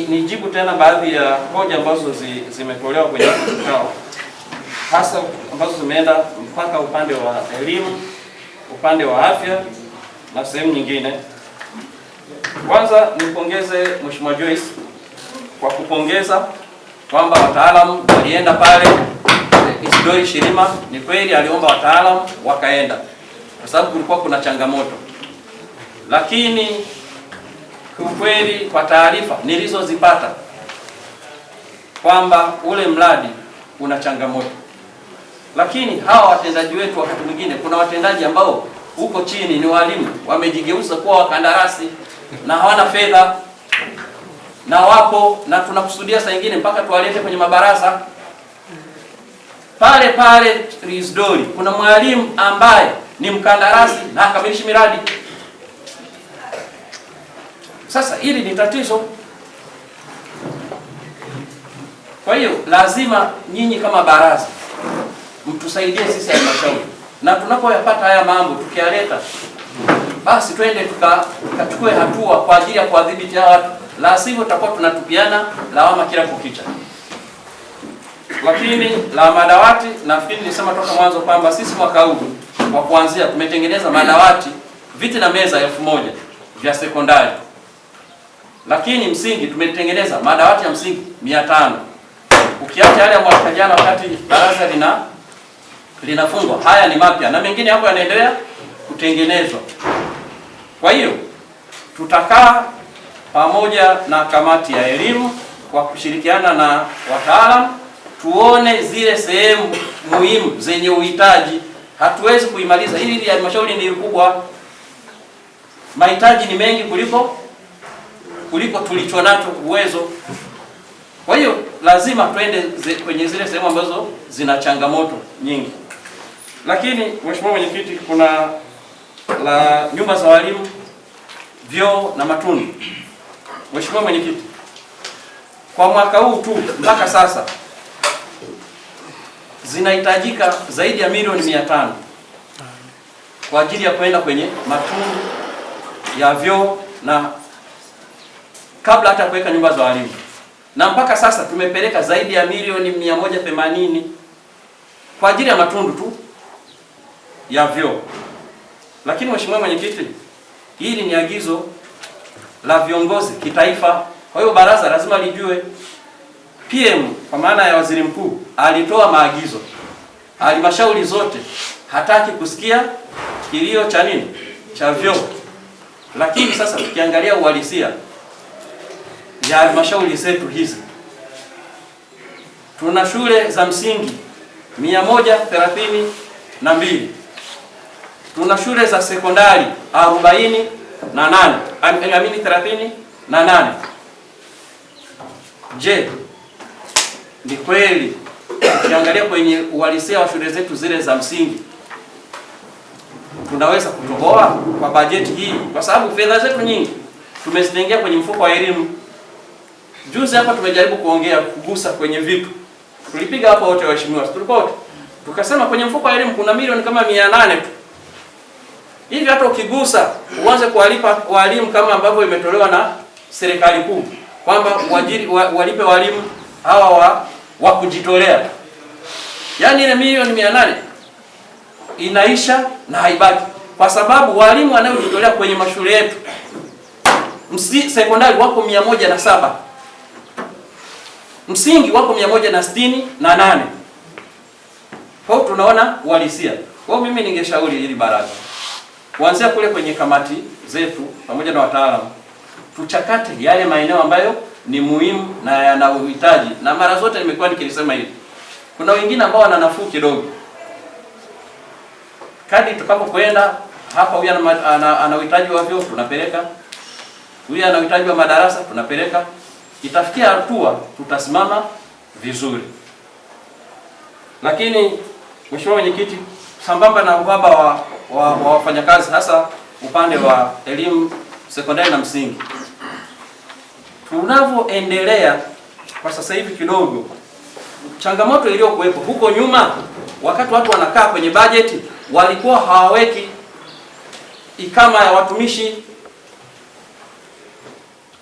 nijibu tena baadhi ya hoja ambazo zimetolewa kwenye kikao, hasa ambazo zimeenda mpaka upande wa elimu, upande wa afya na sehemu nyingine. Kwanza nimpongeze Mheshimiwa Joyce kwa kupongeza kwamba wataalamu walienda pale Isidori Shirima. Ni kweli aliomba wataalamu wakaenda, kwa sababu kulikuwa kuna changamoto, lakini kweli kwa taarifa nilizozipata kwamba ule mradi una changamoto, lakini hawa watendaji wetu wakati mwingine, kuna watendaji ambao huko chini ni walimu, wamejigeuza kuwa wakandarasi na hawana fedha, na wapo na tunakusudia saa nyingine mpaka tuwalete kwenye mabaraza pale pale Isidori. Kuna mwalimu ambaye ni mkandarasi na akamilishi miradi. Sasa hili ni tatizo. Kwa hiyo lazima nyinyi kama baraza mtusaidie sisi halmashauri, na tunapoyapata haya mambo tukiyaleta, basi twende tukachukue hatua kwa ajili ya kuadhibiti hawa watu, la sivyo tutakuwa tunatupiana lawama kila kukicha. Lakini la madawati, nafikiri nilisema toka mwanzo kwamba sisi mwaka huu kwa kuanzia tumetengeneza madawati, viti na meza 1000 vya sekondari, lakini msingi tumetengeneza madawati ya msingi 500. Ukiacha yale ya mwaka jana wakati baraza linafungwa, haya ni mapya na mengine hapo yanaendelea kutengenezwa. Kwa hiyo tutakaa pamoja na kamati ya elimu kwa kushirikiana na wataalamu, tuone zile sehemu muhimu zenye uhitaji. Hatuwezi kuimaliza hili, halmashauri ni kubwa, mahitaji ni mengi kuliko tulicho nacho uwezo. Kwa hiyo lazima twende kwenye zile sehemu ambazo zina changamoto nyingi. Lakini Mheshimiwa Mwenyekiti, kuna la nyumba za walimu, vyoo na matundu. Mheshimiwa Mwenyekiti, kwa mwaka huu tu mpaka sasa zinahitajika zaidi ya milioni 500 kwa ajili ya kwenda kwenye matundu ya vyoo na kabla hata kuweka nyumba za walimu, na mpaka sasa tumepeleka zaidi ya milioni 180 kwa ajili ya matundu tu ya vyoo. Lakini Mheshimiwa Mwenyekiti, hili ni agizo la viongozi kitaifa, kwa hiyo baraza lazima lijue. PM kwa maana ya waziri mkuu alitoa maagizo, halmashauri zote hataki kusikia kilio cha nini, cha vyoo. Lakini sasa tukiangalia uhalisia ya halmashauri zetu hizi, tuna shule za msingi 132, tuna shule za sekondari 38. Je, ni kweli ukiangalia kwenye uhalisia wa shule zetu zile za msingi tunaweza kutoboa kwa bajeti hii? Kwa sababu fedha zetu nyingi tumezitengia kwenye mfuko wa elimu. Juzi hapa tumejaribu kugusa kwenye vitu, tulipiga hapa wote waheshimiwa, tulikuwa tukasema kwenye mfuko wa elimu kuna milioni kama 800 tu hivi. Hata ukigusa uanze kuwalipa walimu kama ambavyo imetolewa na serikali kuu kwamba walipe walimu hawa wa kujitolea, yaani ile milioni 800 inaisha na haibaki, kwa sababu walimu wanaojitolea kwenye mashule yetu sekondari wako 107, msingi wako 168. Kwa hiyo tunaona uhalisia. Kwa hiyo mimi ningeshauri hili baraza kuanzia kule kwenye kamati zetu pamoja na wataalamu, tuchakate yale maeneo ambayo ni muhimu na yana uhitaji, na mara zote nimekuwa nikilisema hivi, kuna wengine ambao wana nafuu kidogo. Kadri tukapokwenda hapa, huyu ana uhitaji wa vyoo tunapeleka, huyu ana uhitaji wa madarasa tunapeleka, itafikia hatua tutasimama vizuri. Lakini Mheshimiwa Mwenyekiti, sambamba na uhaba wa wafanyakazi hasa upande wa elimu sekondari na msingi, tunavyoendelea kwa sasa hivi kidogo changamoto iliyokuwepo huko nyuma, wakati watu wanakaa kwenye bajeti walikuwa hawaweki ikama ya watumishi.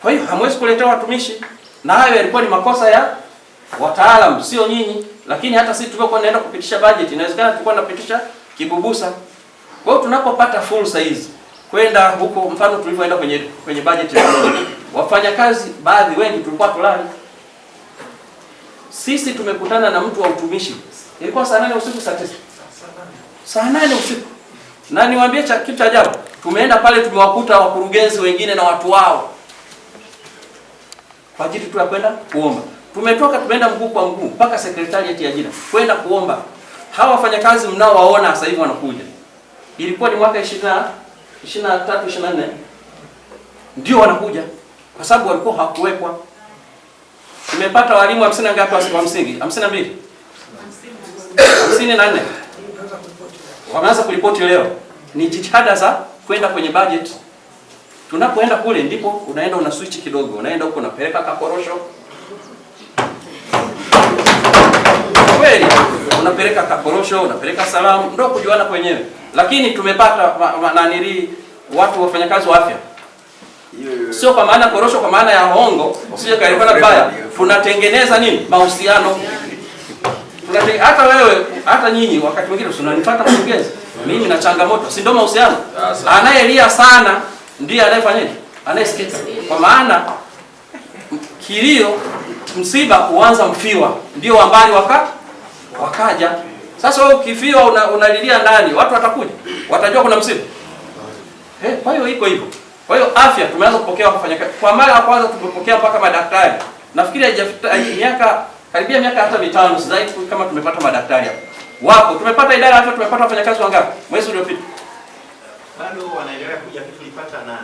Kwa hiyo hamwezi kuletea watumishi, na hayo yalikuwa ni makosa ya wataalamu, sio nyinyi. Lakini hata sisi tulikuwa tunaenda kupitisha budget, inawezekana tulikuwa tunapitisha kibubusa. Kwa hiyo tunapopata fursa hizi kwenda huko, mfano tulivyoenda kwenye budget ya wafanyakazi, baadhi wengi tulikuwa tulali. Sisi tumekutana na mtu wa utumishi, ilikuwa saa 8 usiku, saa 8 usiku, na niwaambie kitu cha ajabu, tumeenda pale tumewakuta wakurugenzi wengine na watu wao kwa ajili tu ya kwenda kuomba. Tumetoka tumeenda mguu kwa mguu mpaka secretariat ya jina kwenda kuomba. Hawa wafanyakazi mnaowaona sasa hivi wanakuja, ilikuwa ni mwaka 23 24 ndio wanakuja, kwa sababu walikuwa hawakuwekwa. Tumepata walimu 50 ngapi wa msingi? 52 54 wameanza kuripoti leo. Ni jitihada za kwenda kwenye budget. Tunapoenda kule ndipo unaenda una switch kidogo, unaenda huko unapeleka kakorosho. Kweli unapeleka kakorosho, unapeleka salamu, ndio kujuana kwenyewe. Lakini tumepata watu wafanyakazi wa afya. Sio kwa maana korosho, kwa maana ya hongo, usije kaelekana baya. Tunatengeneza nini? Mahusiano. Hata wewe, hata nyinyi wakati mwingine unanifuata mkurugenzi, mimi na changamoto, si ndio mahusiano? Anayelia sana ndiye anayefanyaje? Anayesikia. Kwa maana kilio, msiba huanza mfiwa, ndio ambali wakaja. Sasa wewe ukifiwa unalilia ndani, watu watakuja, watajua kuna msiba. Kwa hiyo iko hivyo. Kwa hiyo afya tumeanza kupokea wafanyakazi. Kwa mara ya kwanza tumepokea mpaka madaktari. Nafikiri haijafika karibia miaka hata 5 zaidi kama tumepata madaktari hapo. Wapo, tumepata idara ya afya, tumepata wafanyakazi wangapi mwezi uliopita? Bado wanaendelea kuja, kitu tulipata 8.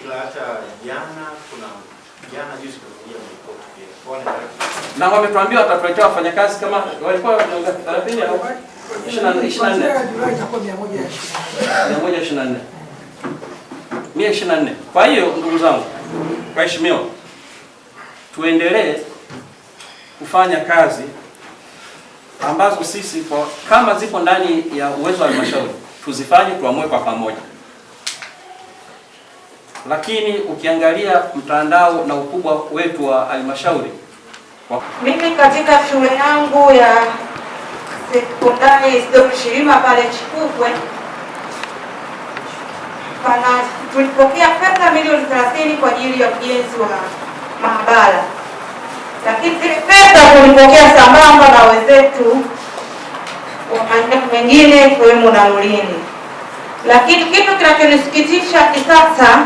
Ila hata jana juzi kulikuja report pia. Na wametuambia watatuletea wafanyakazi kama walikuwa 30 au 24. Julai itakuwa 124. 124. Kwa hiyo ndugu zangu, waheshimiwa, tuendelee kufanya kazi ambazo sisi kama zipo ndani ya uwezo wa halmashauri tuzifanye, tuamue kwa pamoja. Lakini ukiangalia mtandao na ukubwa wetu wa halmashauri, mimi katika shule yangu ya sekondari Isidori Shirima pale Chikukwe tulipokea fedha milioni 30 kwa ajili ya ujenzi wa maabara, lakini zile fedha tulipokea sambamba na wenzetu wa maeneo mengine ikiwemo na Lulini. Lakini kitu kinachonisikitisha kisasa,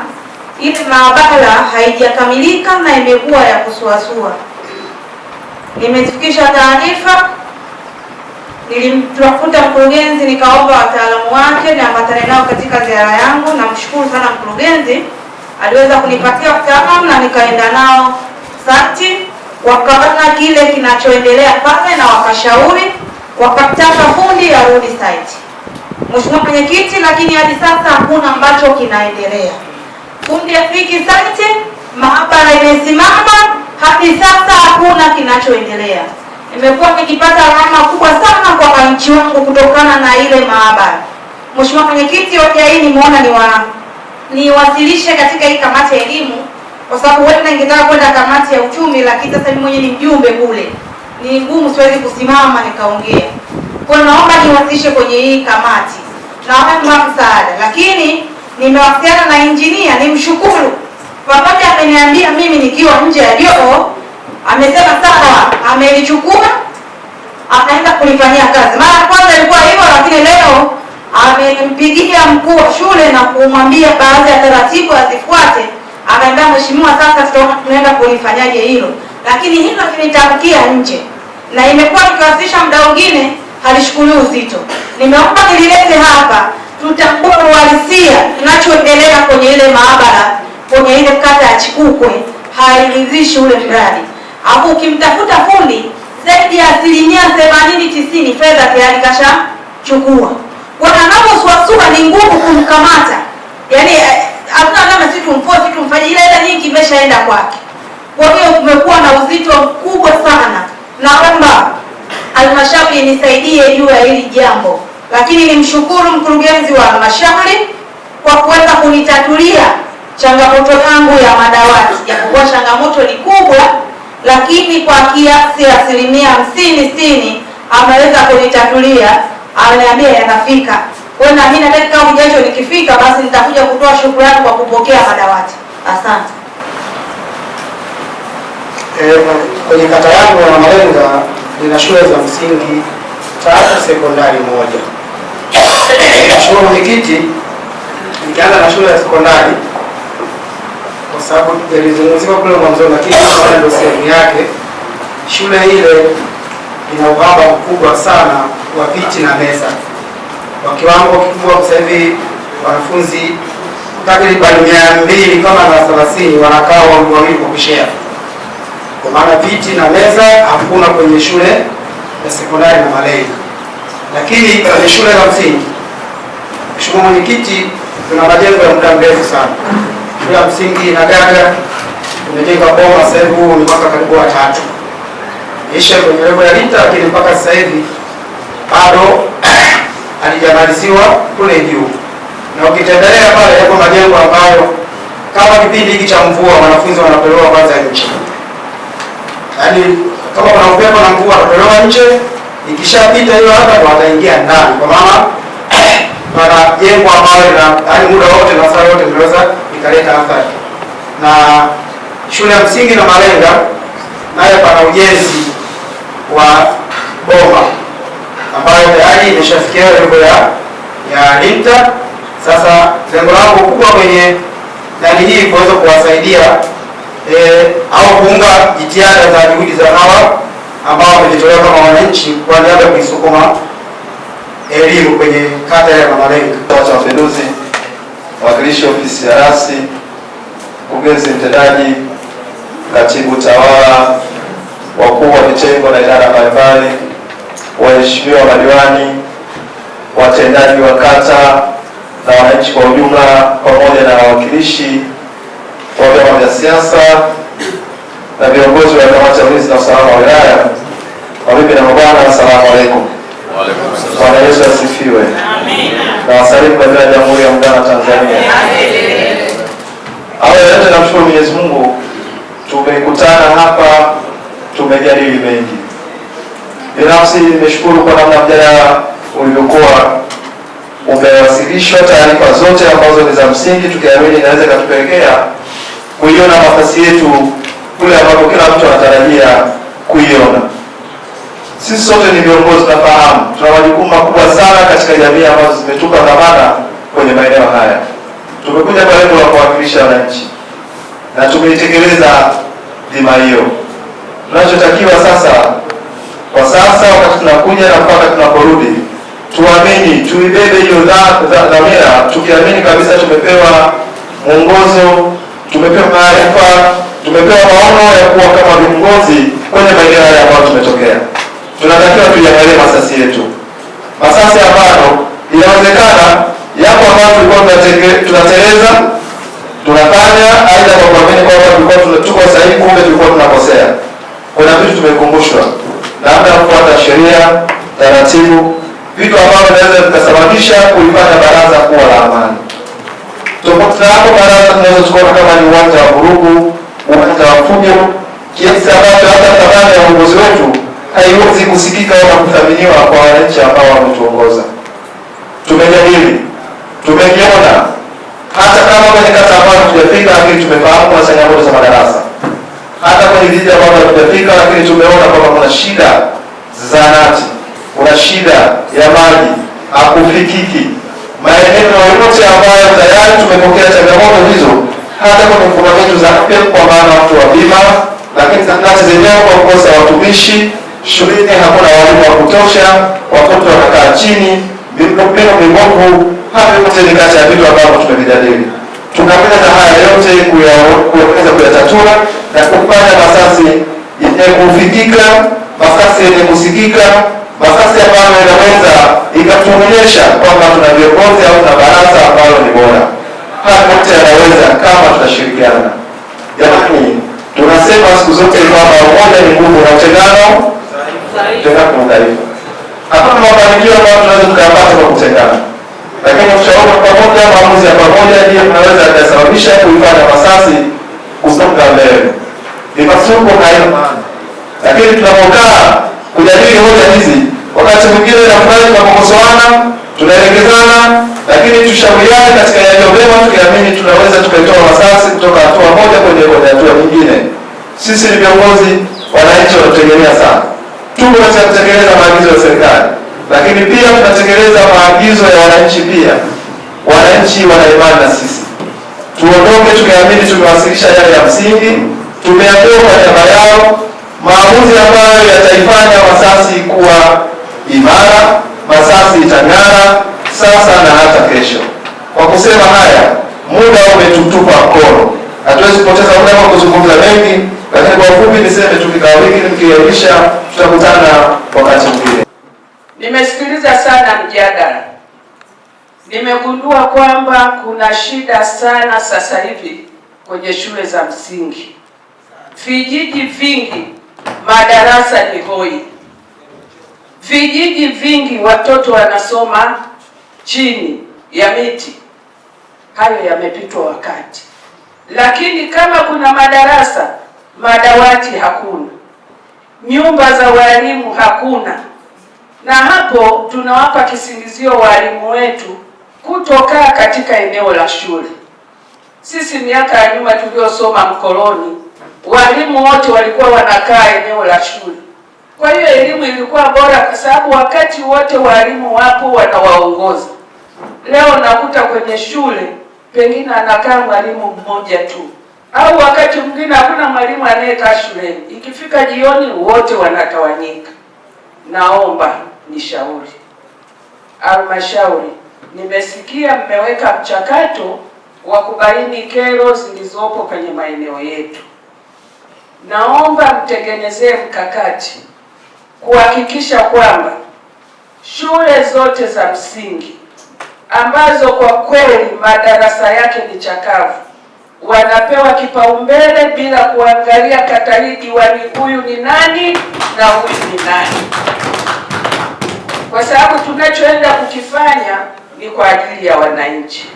ile maabara haijakamilika na imekuwa ya kusuasua. Nimefikisha taarifa, nilimtafuta mkurugenzi nikaomba wataalamu wake na ambatane nao katika ziara yangu, na mshukuru sana mkurugenzi aliweza kunipatia wataalamu na nikaenda nao site, wakaona kile kinachoendelea pale na wakashauri, wakataka fundi ya rudi site. Mheshimiwa Mwenyekiti, lakini hadi sasa hakuna ambacho kinaendelea. Fundi afiki site, maabara imesimama, hadi sasa hakuna kinachoendelea. Nimekuwa nikipata lawama kubwa sana kwa wananchi wangu kutokana na ile maabara. Mheshimiwa Mwenyekiti, hoja hii nimeona niwasilishe katika hii kamati ya elimu, kwa sababu wewe ningetaka kwenda kamati ya uchumi, lakini sasa mimi mwenyewe ni mjumbe kule. Ni ngumu, siwezi kusimama nikaongea. Kwa naomba niwasilishe kwenye hii kamati. Naomba msaada. Lakini nimewasiliana na engineer, nimshukuru. Pamoja ameniambia mimi nikiwa nje ya joo, amesema sawa, amelichukua anaenda kulifanyia kazi. Mara kwanza ilikuwa hivyo, lakini leo amempigia mkuu wa shule na kumwambia baadhi ya taratibu azifuate. Akaambia mheshimiwa, sasa tunaenda kulifanyaje hilo, lakini hilo kinitamkia nje na imekuwa nikiwasilisha muda mwingine halishukuli uzito. Nimeomba nililete hapa, tutambue uhalisia kinachoendelea kwenye ile maabara, kwenye ile kata ya Chikukwe, hairidhishi ule mradi. Hapo ukimtafuta fundi zaidi ya 80-90 fedha tayari kashachukua. Kwa anaposuasua ni ngumu kumkamata. Yaani hakuna namna sisi tumforce tumfanye, ile hela nyingi imeshaenda kwake. Kwa hiyo kumekuwa na uzito mkubwa sana. Naomba halmashauri nisaidie juu ya hili jambo. Lakini nimshukuru mkurugenzi wa halmashauri kwa kuweza kunitatulia changamoto yangu ya madawati, japokuwa changamoto ni kubwa, lakini kwa kiasi 50-60 ameweza kunitatulia, ameniambia yanafika. Kwa hiyo na mimi nataka kama kijacho nikifika, basi nitakuja kutoa shukrani kwa kupokea madawati. Asante. Kwenye kata yangu ya Malenga nina shule za msingi 3, sekondari 1. Mheshimiwa Mwenyekiti, nikianza na shule ya sekondari kwa sababu yalizungumziwa kule mwanzo, lakini kama ndio sehemu yake, shule ile ina uhaba mkubwa sana wa viti na meza kwa kiwango kikubwa. Sasa hivi wanafunzi takriban 200 kama na 30 wanakaa wawili kwa kushare, kwa maana viti na meza hakuna kwenye shule ya sekondari na Malenga. Lakini kwenye shule za msingi, Mheshimiwa Mwenyekiti, tuna majengo ya muda mrefu sana. Shule ya msingi Nagaga tumejenga boma, sasa hivi ni mwaka karibu wa 3. Isha kwenye level ya lita, lakini mpaka sasa hivi bado halijamaliziwa kule juu. Na ukitembelea pale yapo majengo ambayo kama kipindi hiki cha mvua wanafunzi wanapelewa kwanza nje. Yaani kama kuna upepo na mvua wanapelewa nje, ikishapita hiyo hapa ndo wataingia ndani. Kwa maana pana jengo ambalo yaani muda wote na saa yote tunaweza ikaleta athari. Na shule ya msingi na Malenga nayo pana ujenzi wa boma ambayo tayari imeshafikia level ya lita. Sasa lengo langu kubwa kwenye ndani hii kuweza kuwasaidia au kuunga jitihada za juhudi za hawa ambao wamejitolea kama wananchi kwa niaba ya kuisukuma elimu kwenye kata ya Malenga. Chama cha Mapinduzi, mwakilishi ofisi ya rasi, mkurugenzi mtendaji, katibu tawala, wakuu wa vitengo na idara mbalimbali, waheshimiwa madiwani, watendaji wa kata na wananchi kwa ujumla, pamoja na wawakilishi wa vyama vya siasa na viongozi wa kamati ya ulinzi na usalama wa wilaya, mabibi na mabwana, asalamu alaykum. Bwana Yesu asifiwe. Amina. Na wasalimu kwa jina la Jamhuri ya Muungano wa Tanzania. Amen. Awali ya yote namshukuru Mwenyezi Mungu, tumekutana hapa, tumejadili mengi. Binafsi nimeshukuru kwa namna mjadala ulivyokuwa umewasilishwa, taarifa zote ambazo ni za msingi, tukiamini inaweza ikatupelekea kuiona nafasi yetu kule ambapo kila mtu anatarajia kuiona. Sisi sote ni viongozi, tunafahamu tuna majukumu makubwa sana katika jamii ambazo zimetupa dhamana kwenye maeneo haya. Tumekuja kwa lengo la kuwakilisha wananchi na tumeitekeleza dhima hiyo. Tunachotakiwa sasa, kwa sasa wakati tunakuja na mpaka tunaporudi, tuamini, tuibebe hiyo dhamira, tukiamini kabisa tumepewa mwongozo, tumepewa maarifa, tumepewa maono ya kuwa kama viongozi kwenye maeneo haya ambayo tumetokea. Tunatakiwa tuiangalie masasi yetu, masasi ambayo inawezekana yapo ambayo tulikuwa tunateleza, tunafanya aidha kwa kuamini kwamba tulikuwa tuko sahihi, kumbe tulikuwa tunakosea. Kuna vitu tumekumbushwa, labda kufuata sheria, taratibu, vitu ambavyo vinaweza vikasababisha kulifanya baraza kuwa la amani. Tofauti na hapo, baraza tunaweza tukaona kama ni uwanja wa vurugu, uwanja wa fujo, kiasi ambacho hata thamani ya uongozi wetu haiwezi kusikika wala kuthaminiwa kwa wananchi ambao wametuongoza. Tumejadili, tumejiona, hata kama kwenye kata ambayo hatujafika, lakini tumefahamu kuna changamoto za madarasa. Hata kwenye vijiji ambavyo hatujafika, lakini tumeona kwamba kuna shida za zahanati, kuna shida ya maji, hakufikiki. Maeneo yote ambayo tayari tumepokea changamoto hizo, hata kwenye mfumo wetu za afya, kwa maana watu wa bima, lakini zahanati zenyewe kwa kukosa watumishi, shuleni hakuna walimu wa kutosha, watoto wanakaa chini, miundombinu mibovu. Hayo yote ni kati ya vitu ambavyo tumevijadili. Tunapenda haya yote kuweza kuyatatua na kufanya masasi yenye kufikika, masasi yenye kusikika, masasi ambayo inaweza ikatuonyesha kwamba tuna viongozi au tuna baraza ambalo ni bora. Haya yote yanaweza kama tutashirikiana. Jamani, tunasema siku zote kwamba umoja ni nguvu na utengano ni udhaifu. Hakuna mafanikio ambayo tunaweza tukayapata kwa kutengana. lakini ushauri pamoja, maamuzi ya pamoja ndiyo tunaweza kusababisha kuifanya Masasi kusonga mbele. Mipasuko haina maana, lakini tunapokaa kujadili hoja hizi, wakati mwingine tunafurahi tunapokosoana, tunaelekezana, lakini tushauriane katika yaliyo mema, tukiamini tunaweza tukaitoa Masasi kutoka hatua moja kwenye hatua nyingine. Sisi ni viongozi, wananchi wanategemea sana. Tuko katika kutekeleza maagizo ya serikali, lakini pia tunatekeleza maagizo ya wananchi pia. Wananchi wana imani na sisi. Tuondoke tukiamini tumewasilisha yale ya msingi, tumeamua kwa niaba yao maamuzi ambayo yataifanya Masasi kuwa imara, Masasi itang'ara sasa na hata kesho. Kwa kusema haya, muda umetutupa mkono. Hatuwezi kupoteza muda kwa kuzungumza mengi, lakini kwa ufupi niseme tu kikao hiki nikiahirisha, tutakutana wakati mwingine. Nimesikiliza sana mjadala. Nimegundua kwamba kuna shida sana sasa hivi kwenye shule za msingi. Vijiji vingi madarasa ni hoi. Vijiji vingi watoto wanasoma chini ya miti. Hayo yamepitwa wakati. Lakini kama kuna madarasa, madawati hakuna. Nyumba za walimu hakuna. Na hapo tunawapa kisingizio walimu wetu kutokaa katika eneo la shule. Sisi miaka ya nyuma tuliosoma mkoloni, walimu wote walikuwa wanakaa eneo la shule. Kwa hiyo elimu ilikuwa bora kwa sababu wakati wote walimu wapo wanawaongoza. Leo nakuta kwenye shule pengine anakaa mwalimu mmoja tu, au wakati mwingine hakuna mwalimu anayekaa shuleni. Ikifika jioni wote wanatawanyika. Naomba nishauri halmashauri, nimesikia mmeweka mchakato wa kubaini kero zilizopo kwenye maeneo yetu. Naomba mtengenezee mkakati kuhakikisha kwamba shule zote za msingi ambazo kwa kweli madarasa yake ni chakavu wanapewa kipaumbele bila kuangalia kata hii diwani huyu ni nani na huyu ni nani, kwa sababu tunachoenda kukifanya ni kwa ajili ya wananchi.